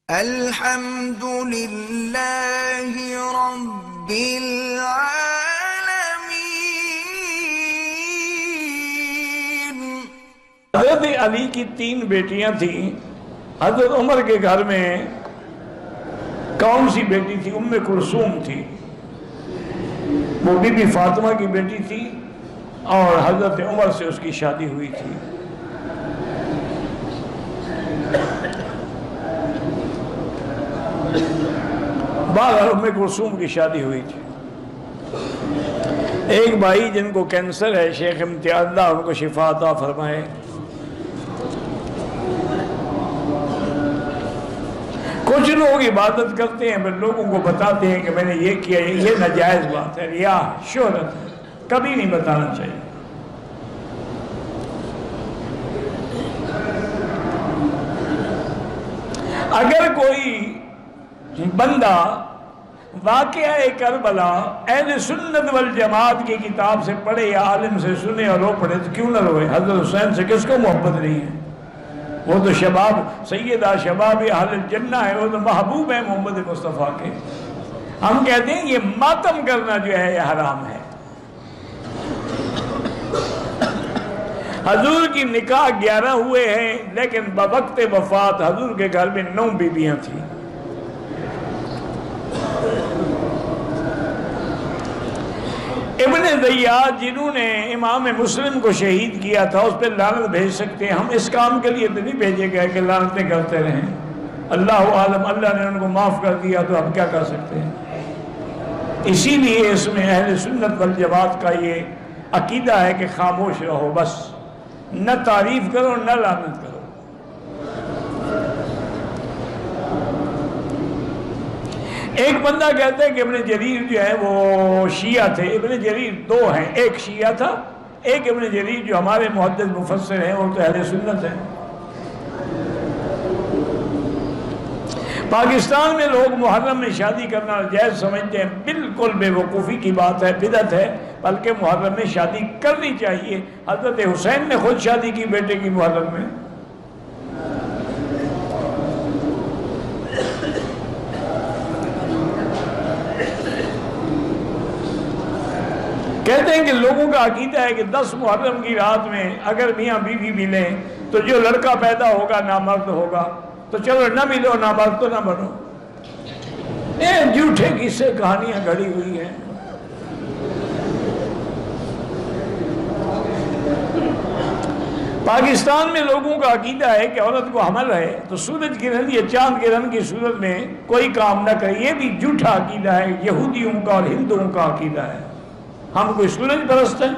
الحمد للہ رب العالمین۔ حضرت علی کی 3 بیٹیاں تھیں۔ حضرت عمر کے گھر میں کون سی بیٹی تھی؟ ام کلثوم تھی، وہ بی بی فاطمہ کی بیٹی تھی اور حضرت عمر سے اس کی شادی ہوئی تھی۔ بہرحال ام کلثوم کی شادی ہوئی تھی۔ ایک بھائی جن کو کینسر ہے، شیخ امتیاز اللہ ان کو شفا عطا فرمائے، کچھ لوگ عبادت کرتے ہیں پھر لوگوں کو بتاتے ہیں کہ میں نے یہ کیا، یہ ناجائز بات ہے، ریا شہرت ہے، کبھی نہیں بتانا چاہیے۔ اگر کوئی بندہ واقعہ کربلا اہل سنت والجماعت کی کتاب سے پڑھے یا عالم سے سنے اور رو پڑھے تو کیوں نہ روئے؟ حضرت حسین سے کس کو محبت نہیں ہے؟ وہ تو شباب سیدہ شباب اہل الجنہ ہے، وہ تو محبوب ہے محمد مصطفیٰ کے۔ ہم کہتے ہیں یہ ماتم کرنا جو ہے یہ حرام ہے۔ حضور کی نکاح 11 ہوئے ہیں، لیکن بوقت وفات حضور کے گھر میں 9 بیویاں تھیں۔ ابن زیاد جنہوں نے امام مسلم کو شہید کیا تھا، اس پہ لعنت بھیج سکتے ہیں، ہم اس کام کے لیے تو نہیں بھیجے گئے کہ لعنتیں کرتے رہیں۔ اللہ عالم، اللہ نے ان کو معاف کر دیا تو اب کیا کر سکتے ہیں؟ اسی لیے اس میں اہل سنت والجماعت کا یہ عقیدہ ہے کہ خاموش رہو، بس نہ تعریف کرو نہ لعنت کرو۔ ایک بندہ کہتا ہے کہ ابن جریر جو ہے وہ شیعہ تھے۔ ابن جریر 2 ہیں، ایک شیعہ تھا، ایک ابن جریر جو ہمارے محدث مفسر ہیں وہ تو اہل سنت ہیں۔ پاکستان میں لوگ محرم میں شادی کرنا جائز سمجھتے ہیں، بالکل بے وقوفی کی بات ہے، بدعت ہے، بلکہ محرم میں شادی کرنی چاہیے۔ حضرت حسین نے خود شادی کی بیٹے کی محرم میں۔ کہتے ہیں کہ لوگوں کا عقیدہ ہے کہ 10 محرم کی رات میں اگر میاں بیوی ملیں تو جو لڑکا پیدا ہوگا نامرد ہوگا، تو چلو نہ ملو نامرد تو نہ بنو۔ یہ جھوٹے قصے کہانیاں گھڑی ہوئی ہیں۔ پاکستان میں لوگوں کا عقیدہ ہے کہ عورت کو حمل ہے تو سورج گرہن یا چاند گرہن کی صورت میں کوئی کام نہ کرے۔ یہ بھی جھوٹا عقیدہ ہے، یہودیوں کا اور ہندوؤں کا عقیدہ ہے۔ ہم کوئی سورج پرست ہیں؟